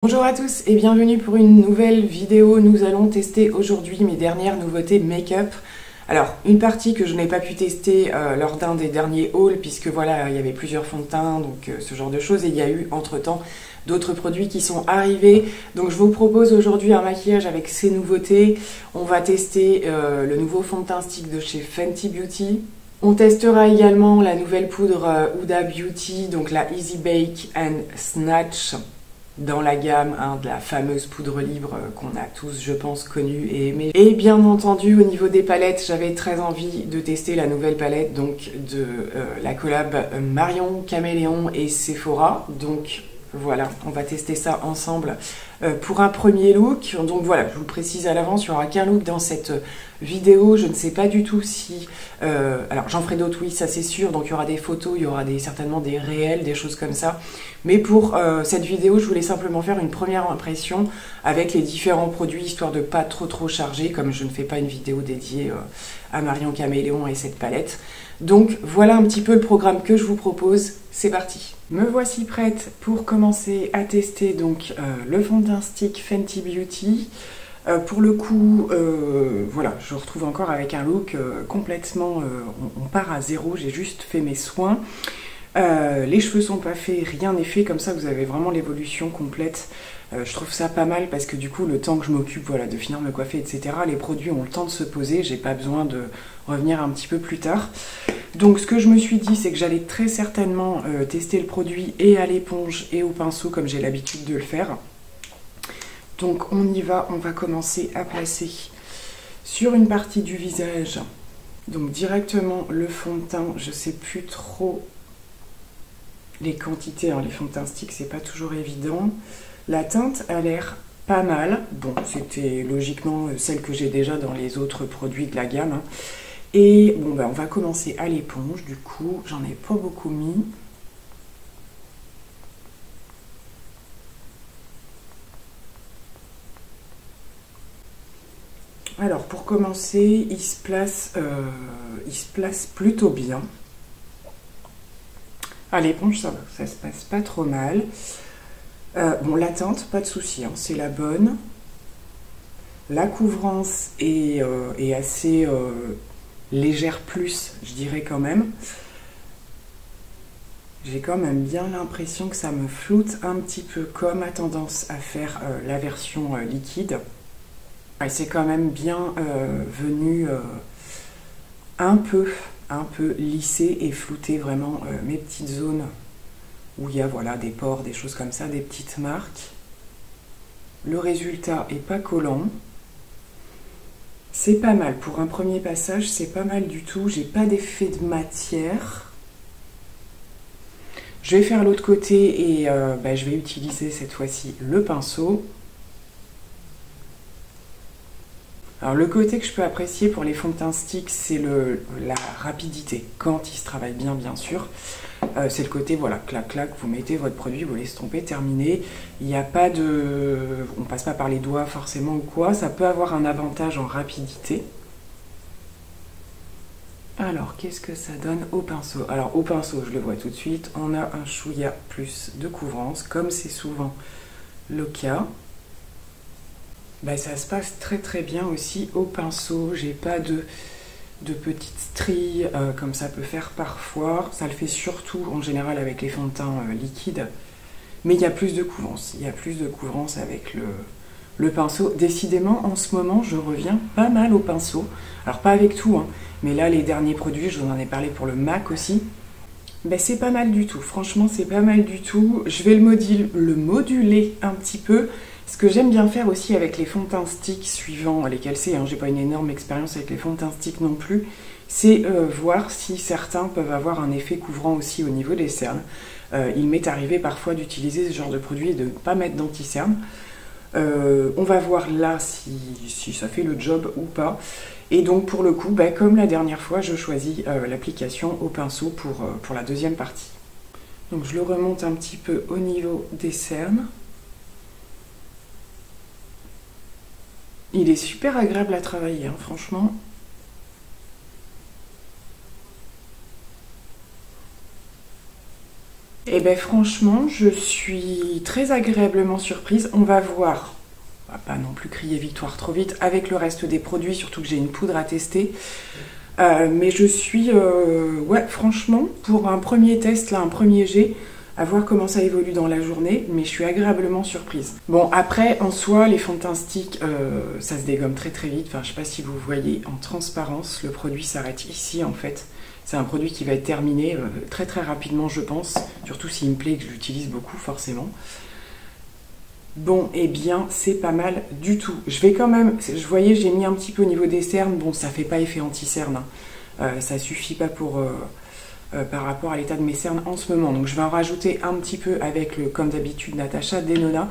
Bonjour à tous et bienvenue pour une nouvelle vidéo. Nous allons tester aujourd'hui mes dernières nouveautés make-up. Alors, une partie que je n'ai pas pu tester lors d'un des derniers hauls, puisque voilà, il y avait plusieurs fonds de teint, donc ce genre de choses, et il y a eu entre-temps d'autres produits qui sont arrivés. Donc je vous propose aujourd'hui un maquillage avec ces nouveautés. On va tester le nouveau fond de teint stick de chez Fenty Beauty. On testera également la nouvelle poudre Huda Beauty, donc la Easy Bake and Snatch, dans la gamme de la fameuse poudre libre qu'on a tous, je pense, connue et aimée. Et bien entendu, au niveau des palettes, j'avais très envie de tester la nouvelle palette donc de la collab Marion Caméléon et Sephora. Donc voilà, on va tester ça ensemble pour un premier look. Donc voilà, je vous le précise à l'avance, il n'y aura qu'un look dans cette vidéo. Je ne sais pas du tout si... alors j'en ferai d'autres, oui, ça c'est sûr. Donc il y aura des photos, il y aura certainement des réels, des choses comme ça. Mais pour cette vidéo, je voulais simplement faire une première impression avec les différents produits, histoire de pas trop charger, comme je ne fais pas une vidéo dédiée à Marion Caméléon et cette palette. Donc voilà un petit peu le programme que je vous propose. C'est parti. Me voici prête pour commencer à tester donc le fond de teint stick Fenty Beauty. Pour le coup, voilà, je retrouve encore avec un look complètement... on part à zéro, j'ai juste fait mes soins. Les cheveux sont pas faits, rien n'est fait, comme ça vous avez vraiment l'évolution complète. Je trouve ça pas mal parce que du coup le temps que je m'occupe voilà, de finir me coiffer, etc., les produits ont le temps de se poser, j'ai pas besoin de revenir un petit peu plus tard. Donc ce que je me suis dit, c'est que j'allais très certainement tester le produit et à l'éponge et au pinceau comme j'ai l'habitude de le faire. Donc on y va, on va commencer à placer sur une partie du visage, donc directement le fond de teint. Je sais plus trop les quantités, hein, les fonds de teint stick, c'est pas toujours évident. La teinte a l'air pas mal. Bon, c'était logiquement celle que j'ai déjà dans les autres produits de la gamme. Hein. Et bon, ben, on va commencer à l'éponge. Du coup, j'en ai pas beaucoup mis. Alors, pour commencer, il se place plutôt bien. À l'éponge, ça va, ça se passe pas trop mal. Bon, la teinte, pas de souci, hein, c'est la bonne. La couvrance est assez légère plus, je dirais quand même. J'ai quand même bien l'impression que ça me floute un petit peu, comme a tendance à faire la version liquide. Et c'est quand même bien venu un peu lisser et flouter vraiment mes petites zones où il y a voilà, des pores, des choses comme ça, des petites marques. Le résultat est pas collant. C'est pas mal. Pour un premier passage, c'est pas mal du tout. J'ai pas d'effet de matière. Je vais faire l'autre côté et je vais utiliser cette fois-ci le pinceau. Alors le côté que je peux apprécier pour les fonds de teint stick, c'est la rapidité, quand il se travaille bien, bien sûr. C'est le côté, voilà, clac, clac, vous mettez votre produit, vous l'estompez, terminé. Il n'y a pas de... on passe pas par les doigts forcément ou quoi, ça peut avoir un avantage en rapidité. Alors, qu'est-ce que ça donne au pinceau? Alors au pinceau, je le vois tout de suite, on a un chouïa plus de couvrance, comme c'est souvent le cas. Ben, ça se passe très bien aussi au pinceau. J'ai pas de petites stries comme ça peut faire parfois. Ça le fait surtout en général avec les fonds de teint liquides. Mais il y a plus de couvrance. Il y a plus de couvrance avec le pinceau. Décidément, en ce moment, je reviens pas mal au pinceau. Alors pas avec tout, hein, mais là, les derniers produits, je vous en ai parlé pour le MAC aussi. Ben, c'est pas mal du tout. Franchement, c'est pas mal du tout. Je vais le moduler un petit peu. Ce que j'aime bien faire aussi avec les fonds de teint stick, suivant lesquels c'est, hein, j'ai pas une énorme expérience avec les fonds de teint stick non plus, c'est voir si certains peuvent avoir un effet couvrant aussi au niveau des cernes. Il m'est arrivé parfois d'utiliser ce genre de produit et de ne pas mettre d'anti-cerne. On va voir là si ça fait le job ou pas. Et donc pour le coup, comme la dernière fois, je choisis l'application au pinceau pour la deuxième partie. Donc je le remonte un petit peu au niveau des cernes. Il est super agréable à travailler, hein, franchement. Et ben franchement, je suis très agréablement surprise. On va voir, on va pas non plus crier victoire trop vite avec le reste des produits, surtout que j'ai une poudre à tester. Mais je suis, ouais, franchement, pour un premier test, là, un premier jet, à voir comment ça évolue dans la journée, mais je suis agréablement surprise. Bon, après, en soi, les fonds de teint stick, ça se dégomme très très vite. Enfin, je sais pas si vous voyez en transparence, le produit s'arrête ici en fait. C'est un produit qui va être terminé très très rapidement, je pense, surtout s'il me plaît et que je l'utilise beaucoup, forcément. Bon, eh bien, c'est pas mal du tout. Je vais quand même, je voyais, j'ai mis un petit peu au niveau des cernes. Bon, ça fait pas effet anti-cerne, hein. Ça suffit pas pour... par rapport à l'état de mes cernes en ce moment. Donc je vais en rajouter un petit peu avec le, comme d'habitude, Natasha Denona,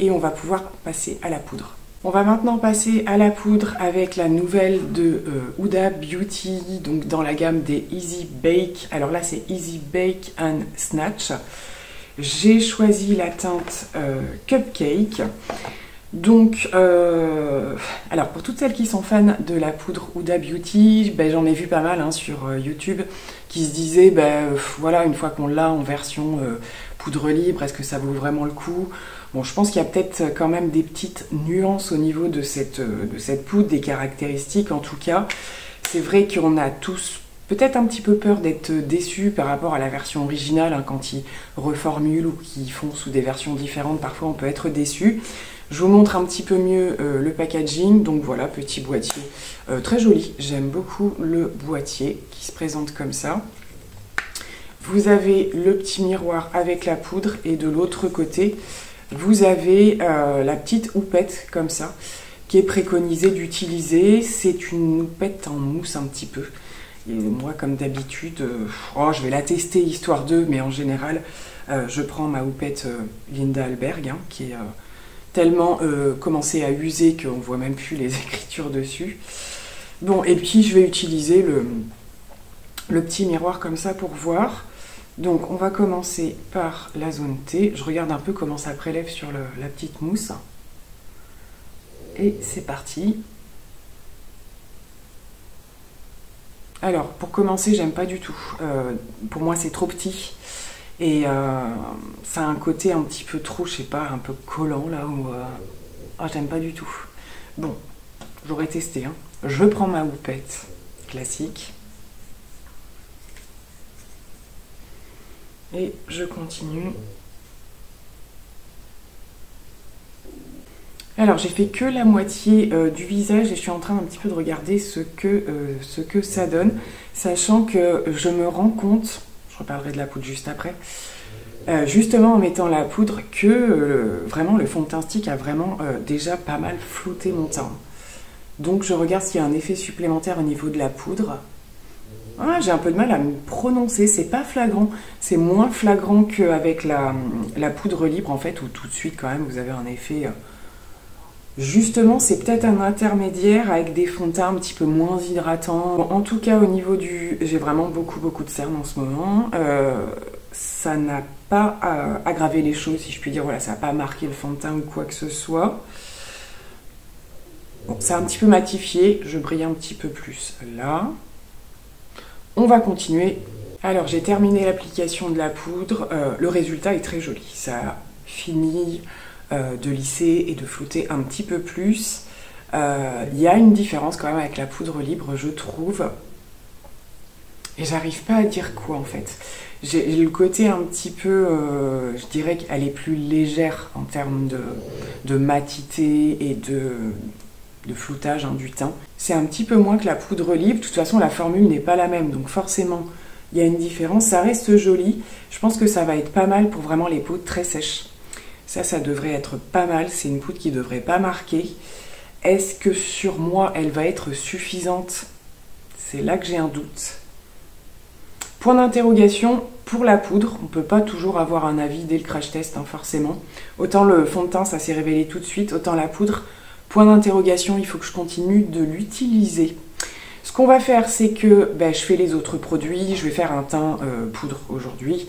et on va pouvoir passer à la poudre. On va maintenant passer à la poudre avec la nouvelle de Huda Beauty, donc dans la gamme des Easy Bake. Alors là c'est Easy Bake and Snatch. J'ai choisi la teinte Cupcake. Donc, alors pour toutes celles qui sont fans de la poudre Huda Beauty, ben, j'en ai vu pas mal hein, sur YouTube qui se disaient, ben, voilà, une fois qu'on l'a en version poudre libre, est-ce que ça vaut vraiment le coup? Bon, je pense qu'il y a peut-être quand même des petites nuances au niveau de cette poudre, des caractéristiques en tout cas. C'est vrai qu'on a tous peut-être un petit peu peur d'être déçus par rapport à la version originale, hein, quand ils reformulent ou qu'ils font sous des versions différentes, parfois on peut être déçu. Je vous montre un petit peu mieux le packaging. Donc voilà, petit boîtier très joli. J'aime beaucoup le boîtier qui se présente comme ça. Vous avez le petit miroir avec la poudre et de l'autre côté, vous avez la petite houppette comme ça qui est préconisée d'utiliser. C'est une houppette en mousse un petit peu. Et moi, comme d'habitude, je vais la tester histoire d'eux, mais en général, je prends ma houppette Linda Alberg, hein, qui est... tellement commencé à user qu'on ne voit même plus les écritures dessus. Bon, et puis je vais utiliser le petit miroir comme ça pour voir. Donc on va commencer par la zone T. Je regarde un peu comment ça prélève sur la petite mousse. Et c'est parti. Alors, pour commencer, j'aime pas du tout. Pour moi, c'est trop petit. Et ça a un côté un petit peu trop, je sais pas, un peu collant là où... j'aime pas du tout. Bon, j'aurais testé. Hein. Je prends ma houppette classique. Et je continue. Alors, j'ai fait que la moitié du visage et je suis en train un petit peu de regarder ce que ça donne. Sachant que je me rends compte... Je reparlerai de la poudre juste après. Justement en mettant la poudre que vraiment le fond de teint stick a vraiment déjà pas mal flouté mon teint. Donc je regarde s'il y a un effet supplémentaire au niveau de la poudre. Ah, j'ai un peu de mal à me prononcer, c'est pas flagrant. C'est moins flagrant qu'avec la poudre libre en fait, où tout de suite quand même vous avez un effet... Justement, c'est peut-être un intermédiaire avec des fonds de teint un petit peu moins hydratants. Bon, en tout cas, au niveau du... J'ai vraiment beaucoup de cernes en ce moment. Ça n'a pas aggravé les choses, si je puis dire. Voilà, ça n'a pas marqué le fond de teint ou quoi que ce soit. Bon, ça a un petit peu matifié. Je brille un petit peu plus là. On va continuer. Alors, j'ai terminé l'application de la poudre. Le résultat est très joli. Ça finit... de lisser et de flouter un petit peu plus. Il y a une différence quand même avec la poudre libre, je trouve. Et j'arrive pas à dire quoi en fait. J'ai le côté un petit peu, je dirais qu'elle est plus légère en termes de matité et de floutage hein, du teint. C'est un petit peu moins que la poudre libre. De toute façon, la formule n'est pas la même, donc forcément, il y a une différence. Ça reste joli. Je pense que ça va être pas mal pour vraiment les peaux très sèches. Ça devrait être pas mal. C'est une poudre qui ne devrait pas marquer. Est-ce que sur moi, elle va être suffisante? C'est là que j'ai un doute. Point d'interrogation pour la poudre. On ne peut pas toujours avoir un avis dès le crash test, hein, forcément. Autant le fond de teint, ça s'est révélé tout de suite. Autant la poudre, point d'interrogation, il faut que je continue de l'utiliser. Ce qu'on va faire, c'est que je fais les autres produits. Je vais faire un teint poudre aujourd'hui.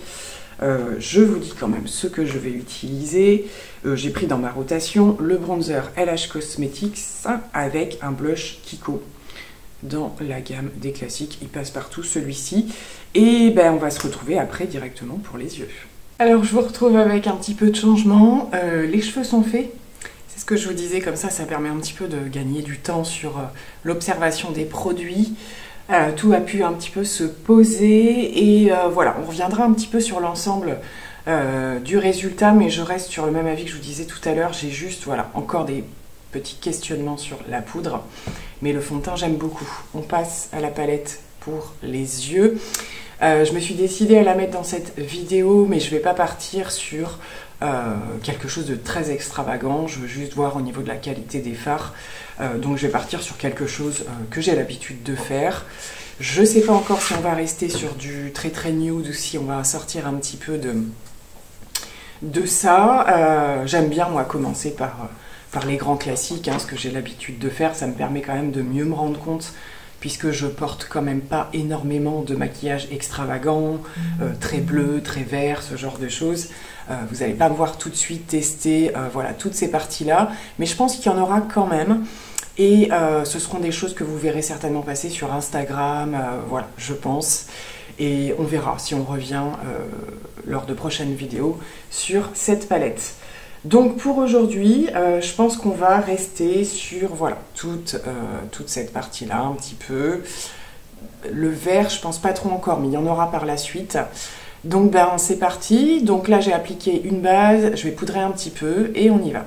Je vous dis quand même ce que je vais utiliser. J'ai pris dans ma rotation le bronzer LH Cosmetics avec un blush Kiko dans la gamme des classiques. Il passe partout celui-ci. Et on va se retrouver après directement pour les yeux. Alors je vous retrouve avec un petit peu de changement. Les cheveux sont faits. C'est ce que je vous disais, comme ça permet un petit peu de gagner du temps sur l'observation des produits. Tout a pu un petit peu se poser et voilà, on reviendra un petit peu sur l'ensemble du résultat, mais je reste sur le même avis que je vous disais tout à l'heure. J'ai juste, voilà, encore des petits questionnements sur la poudre, mais le fond de teint j'aime beaucoup. On passe à la palette pour les yeux. Je me suis décidée à la mettre dans cette vidéo, mais je ne vais pas partir sur quelque chose de très extravagant. Je veux juste voir au niveau de la qualité des fards. Donc je vais partir sur quelque chose que j'ai l'habitude de faire. Je ne sais pas encore si on va rester sur du très nude ou si on va sortir un petit peu de ça. J'aime bien moi commencer par les grands classiques, hein, ce que j'ai l'habitude de faire. Ça me permet quand même de mieux me rendre compte, puisque je porte quand même pas énormément de maquillage extravagant, très bleu, très vert, ce genre de choses. Vous n'allez pas me voir tout de suite tester voilà, toutes ces parties-là, mais je pense qu'il y en aura quand même. Et ce seront des choses que vous verrez certainement passer sur Instagram, voilà, je pense. Et on verra si on revient lors de prochaines vidéos sur cette palette. Donc pour aujourd'hui, je pense qu'on va rester sur voilà, toute cette partie-là un petit peu. Le vert, je pense pas trop encore, mais il y en aura par la suite. Donc ben, c'est parti. Donc là, j'ai appliqué une base, je vais poudrer un petit peu et on y va.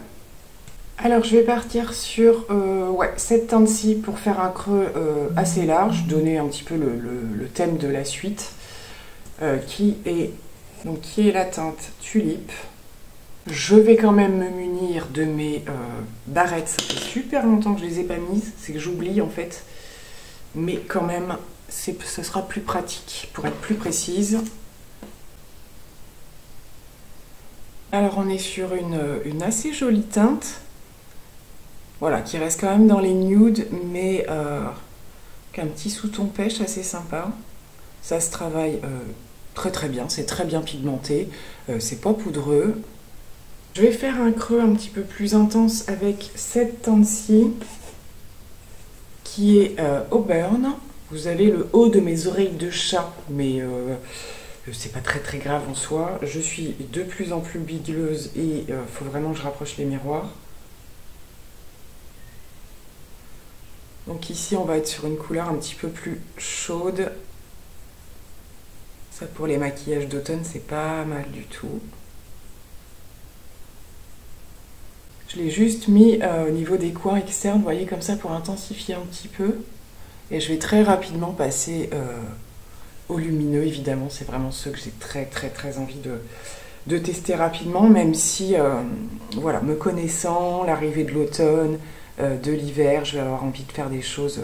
Alors je vais partir sur ouais, cette teinte-ci pour faire un creux assez large, donner un petit peu le thème de la suite, qui est la teinte Tulipe. Je vais quand même me munir de mes barrettes. Ça fait super longtemps que je les ai pas mises, c'est que j'oublie en fait. Mais quand même, ce sera plus pratique pour être plus précise. Alors on est sur une assez jolie teinte. Voilà, qui reste quand même dans les nudes, mais qu'un petit sous-ton pêche assez sympa. Ça se travaille très bien, c'est très bien pigmenté, c'est pas poudreux. Je vais faire un creux un petit peu plus intense avec cette teinte-ci, qui est Auburn. Vous avez le haut de mes oreilles de chat, mais c'est pas très grave en soi. Je suis de plus en plus bigleuse et faut vraiment que je rapproche les miroirs. Donc ici, on va être sur une couleur un petit peu plus chaude. Ça, pour les maquillages d'automne, c'est pas mal du tout. Je l'ai juste mis au niveau des coins externes, vous voyez, comme ça, pour intensifier un petit peu. Et je vais très rapidement passer au lumineux, évidemment. C'est vraiment ceux que j'ai très envie de tester rapidement, même si, voilà, me connaissant, l'arrivée de l'automne, de l'hiver, je vais avoir envie de faire des choses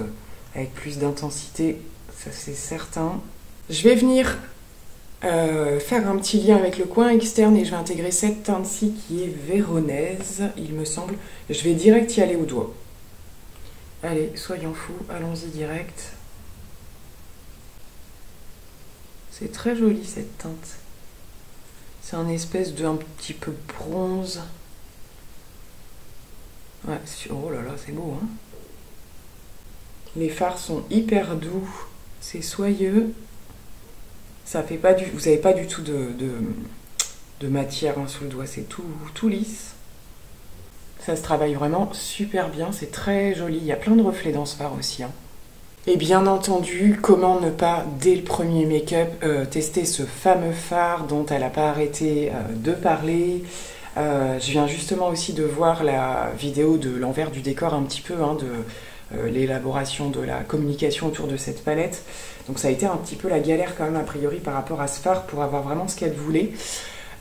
avec plus d'intensité, ça c'est certain. Je vais venir faire un petit lien avec le coin externe et je vais intégrer cette teinte-ci qui est véronaise, il me semble. Je vais direct y aller au doigt. Allez, soyons fous, allons-y direct. C'est très joli cette teinte. C'est un espèce de un petit peu bronze. Ouais, oh là là, c'est beau, hein. Les fards sont hyper doux, c'est soyeux. Ça fait pas vous n'avez pas du tout de matière hein, sous le doigt, c'est tout lisse. Ça se travaille vraiment super bien, c'est très joli. Il y a plein de reflets dans ce fard aussi, hein. Et bien entendu, comment ne pas, dès le premier make-up, tester ce fameux fard dont elle n'a pas arrêté de parler. Je viens justement aussi de voir la vidéo de l'envers du décor un petit peu, hein, de l'élaboration de la communication autour de cette palette. Donc ça a été un petit peu la galère quand même a priori par rapport à ce fard pour avoir vraiment ce qu'elle voulait.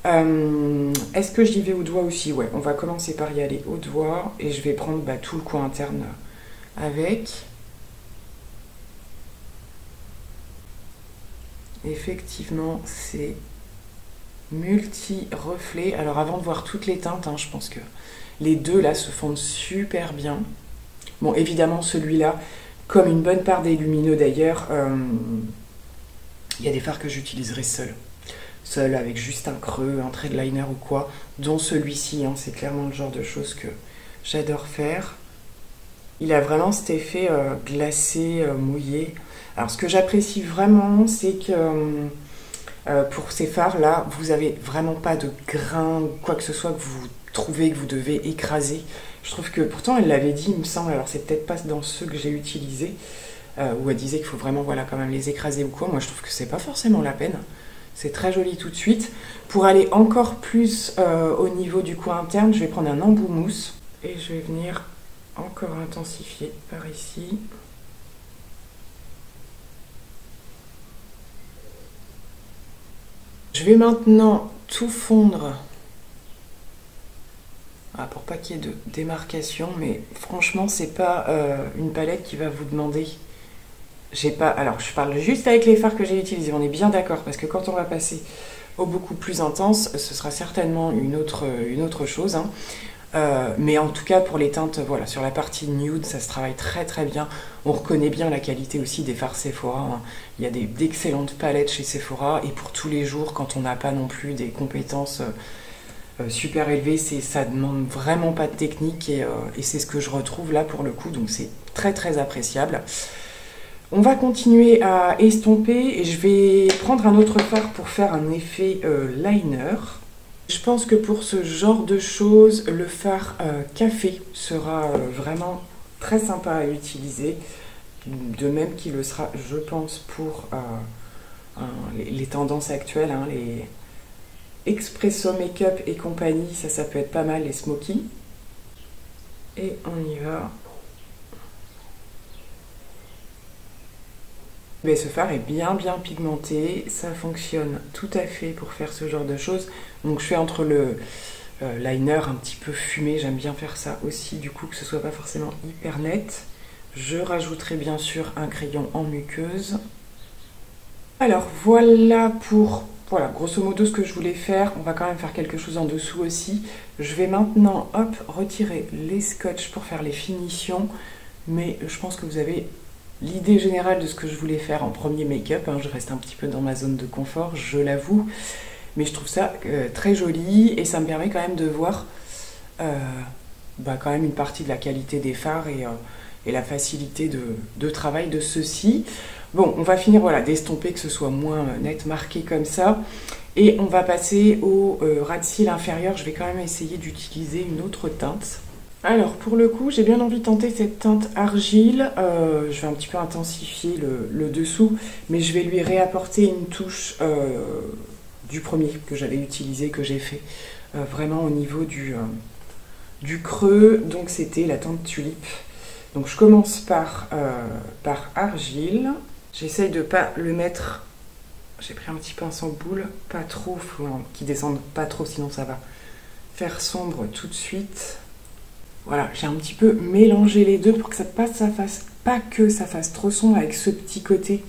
Est-ce que j'y vais au doigt aussi? Ouais, on va commencer par y aller au doigt et je vais prendre tout le coin interne avec. Effectivement, c'est multi-reflets. Alors avant de voir toutes les teintes, hein, je pense que les deux là se fondent super bien. Bon, évidemment celui-là, comme une bonne part des lumineux d'ailleurs, il y a des fards que j'utiliserai seul avec juste un creux, un trait de liner ou quoi, dont celui-ci, hein, c'est clairement le genre de choses que j'adore faire. Il a vraiment cet effet glacé, mouillé. Alors ce que j'apprécie vraiment, c'est que Pour ces fards là, vous avez vraiment pas de grain, quoi que ce soit que vous trouvez que vous devez écraser. Je trouve que pourtant elle l'avait dit, il me semble, alors c'est peut-être pas dans ceux que j'ai utilisés, où elle disait qu'il faut vraiment voilà, quand même les écraser ou quoi. Moi je trouve que c'est pas forcément la peine. C'est très joli tout de suite. Pour aller encore plus au niveau du coin interne, je vais prendre un embout mousse et je vais venir encore intensifier par ici. Je vais maintenant tout fondre, pour pas qu'il y ait de démarcation, mais franchement c'est pas une palette qui va vous demander. Alors je parle juste avec les fards que j'ai utilisés, on est bien d'accord, parce que quand on va passer au beaucoup plus intense, ce sera certainement une autre chose. Hein. Mais en tout cas pour les teintes, voilà, sur la partie nude, ça se travaille très très bien. On reconnaît bien la qualité aussi des fards Sephora. Hein. Il y a d'excellentes palettes chez Sephora, et pour tous les jours, quand on n'a pas non plus des compétences super élevées, ça demande vraiment pas de technique, et c'est ce que je retrouve là pour le coup, donc c'est très très appréciable. On va continuer à estomper et je vais prendre un autre fard pour faire un effet liner. Je pense que pour ce genre de choses, le fard café sera vraiment très sympa à utiliser. De même qu'il le sera, je pense, pour les tendances actuelles, hein, les Expresso Makeup et compagnie, ça peut être pas mal, les smoky. Et on y va. Mais ce fard est bien pigmenté, ça fonctionne tout à fait pour faire ce genre de choses. Donc je fais entre le liner un petit peu fumé, j'aime bien faire ça aussi, du coup que ce soit pas forcément hyper net. Je rajouterai bien sûr un crayon en muqueuse. Alors voilà pour, voilà, grosso modo ce que je voulais faire. On va quand même faire quelque chose en dessous aussi. Je vais maintenant, hop, retirer les scotch pour faire les finitions. Mais je pense que vous avez l'idée générale de ce que je voulais faire en premier make-up, hein. Je reste un petit peu dans ma zone de confort, je l'avoue, mais je trouve ça très joli, et ça me permet quand même de voir quand même une partie de la qualité des fards et la facilité de travail de ceux-ci. Bon, on va finir voilà, d'estomper, que ce soit moins net marqué comme ça, et on va passer au ras de cils inférieur. Je vais quand même essayer d'utiliser une autre teinte. Alors pour le coup, j'ai bien envie de tenter cette teinte argile. Je vais un petit peu intensifier le dessous, mais je vais lui réapporter une touche du premier que j'avais utilisé, que j'ai fait vraiment au niveau du creux. Donc c'était la teinte tulipe. Donc je commence par argile. J'essaye de ne pas le mettre, j'ai pris un petit pinceau boule, pas trop, qui descende pas trop, sinon ça va faire sombre tout de suite. Voilà, j'ai un petit peu mélangé les deux pour que ça fasse pas que ça fasse trop sombre, avec ce petit côté,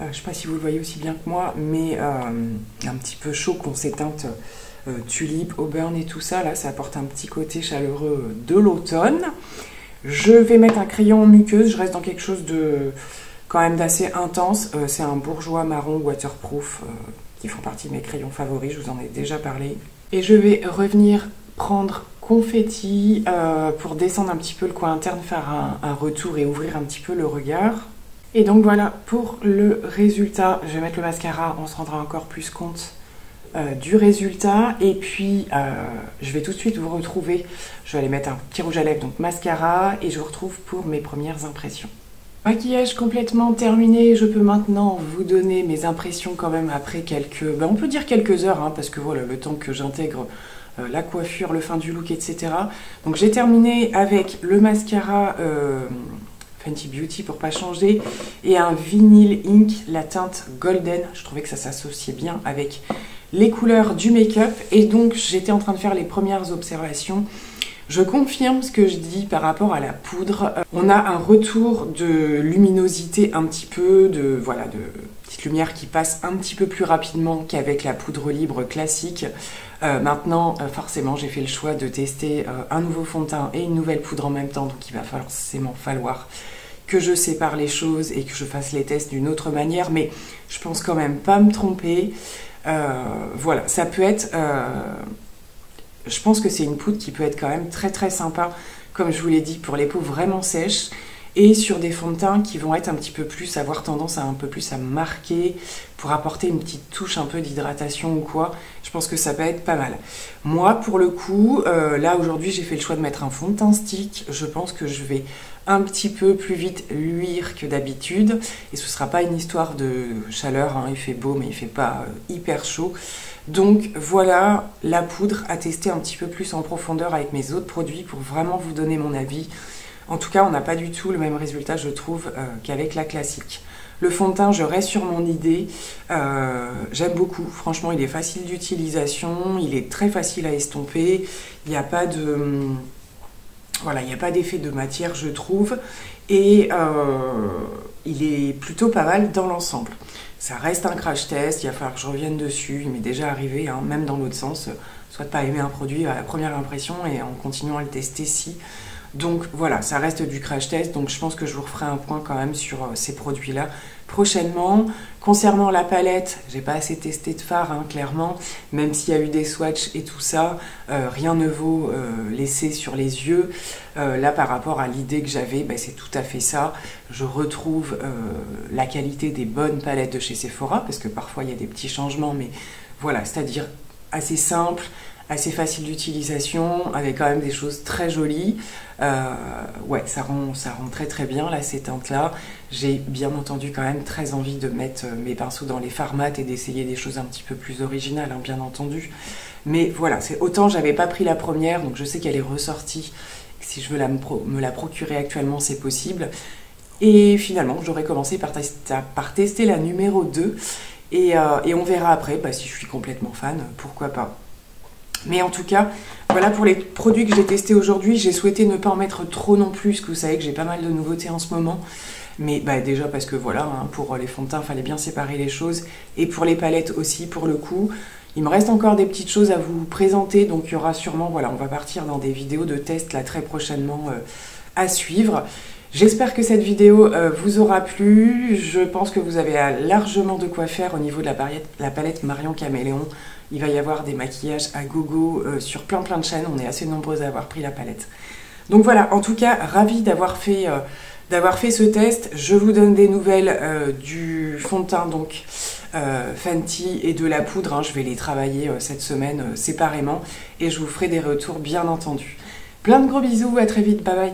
je ne sais pas si vous le voyez aussi bien que moi, mais un petit peu chaud qu'on ces teintes tulipe, auburn et tout ça. Là, ça apporte un petit côté chaleureux de l'automne. Je vais mettre un crayon en muqueuse, je reste dans quelque chose de quand même d'assez intense. C'est un bourgeois marron waterproof qui font partie de mes crayons favoris, je vous en ai déjà parlé. Et je vais revenir prendre confetti pour descendre un petit peu le coin interne, faire un retour et ouvrir un petit peu le regard. Et donc voilà pour le résultat. Je vais mettre le mascara, on se rendra encore plus compte du résultat. Et puis je vais tout de suite vous retrouver. Je vais aller mettre un petit rouge à lèvres, donc mascara, et je vous retrouve pour mes premières impressions. Maquillage complètement terminé, je peux maintenant vous donner mes impressions quand même après on peut dire quelques heures, hein, parce que voilà, le temps que j'intègre la coiffure, le fin du look, etc. Donc j'ai terminé avec le mascara Fenty Beauty pour pas changer, et un Vinyl Ink, la teinte Golden. Je trouvais que ça s'associait bien avec les couleurs du make-up, et donc j'étais en train de faire les premières observations. Je confirme ce que je dis par rapport à la poudre. On a un retour de luminosité un petit peu, de petite lumière qui passe un petit peu plus rapidement qu'avec la poudre libre classique. Maintenant, forcément, j'ai fait le choix de tester un nouveau fond de teint et une nouvelle poudre en même temps, donc il va forcément falloir que je sépare les choses et que je fasse les tests d'une autre manière, mais je pense quand même pas me tromper. Voilà, ça peut être... je pense que c'est une poudre qui peut être quand même très très sympa, comme je vous l'ai dit, pour les peaux vraiment sèches. et sur des fonds de teint qui vont être un petit peu plus, avoir tendance à un peu plus à marquer pour apporter une petite touche un peu d'hydratation ou quoi. Je pense que ça peut être pas mal. Moi, pour le coup, là aujourd'hui, j'ai fait le choix de mettre un fond de teint stick. Je pense que je vais un petit peu plus vite luire que d'habitude. Et ce sera pas une histoire de chaleur, hein. Il fait beau, mais il fait pas hyper chaud. Donc voilà la poudre à tester un petit peu plus en profondeur avec mes autres produits pour vraiment vous donner mon avis. En tout cas, on n'a pas du tout le même résultat, je trouve, qu'avec la classique. Le fond de teint, je reste sur mon idée. J'aime beaucoup. Franchement, il est facile d'utilisation, il est très facile à estomper. Il n'y a pas de... Voilà, il n'y a pas d'effet de matière, je trouve. Et il est plutôt pas mal dans l'ensemble. Ça reste un crash test, il va falloir que je revienne dessus. Il m'est déjà arrivé, hein, même dans l'autre sens, soit de pas aimer un produit à la première impression et en continuant à le tester si... Donc voilà, ça reste du crash test, donc je pense que je vous referai un point quand même sur ces produits-là prochainement. Concernant la palette, j'ai pas assez testé de fard, hein, clairement, même s'il y a eu des swatchs et tout ça, rien ne vaut l'essai sur les yeux. Là, par rapport à l'idée que j'avais, bah, c'est tout à fait ça. Je retrouve la qualité des bonnes palettes de chez Sephora, parce que parfois il y a des petits changements, mais voilà, c'est-à-dire assez simple, assez facile d'utilisation, avec quand même des choses très jolies. Ouais, ça rend très très bien là, ces teintes-là. J'ai bien entendu quand même très envie de mettre mes pinceaux dans les fards mat et d'essayer des choses un petit peu plus originales, hein, bien entendu. Mais voilà, autant j'avais pas pris la première, donc je sais qu'elle est ressortie. Si je veux me la procurer actuellement, c'est possible. Et finalement, j'aurais commencé par tester la numéro 2. Et on verra après, bah, si je suis complètement fan, pourquoi pas. Mais en tout cas, voilà pour les produits que j'ai testés aujourd'hui. J'ai souhaité ne pas en mettre trop non plus, parce que vous savez que j'ai pas mal de nouveautés en ce moment. Mais bah, déjà parce que voilà, hein, pour les fonds de teint, il fallait bien séparer les choses. Et pour les palettes aussi, pour le coup. Il me reste encore des petites choses à vous présenter. Donc il y aura sûrement, voilà, on va partir dans des vidéos de test là très prochainement à suivre. J'espère que cette vidéo vous aura plu. Je pense que vous avez largement de quoi faire au niveau de la palette Marion Caméléon. Il va y avoir des maquillages à gogo sur plein de chaînes. On est assez nombreux à avoir pris la palette. Donc voilà, en tout cas, ravie d'avoir fait ce test. Je vous donne des nouvelles du fond de teint donc Fenty et de la poudre. Hein. Je vais les travailler cette semaine séparément et je vous ferai des retours bien entendu. Plein de gros bisous, à très vite, bye bye.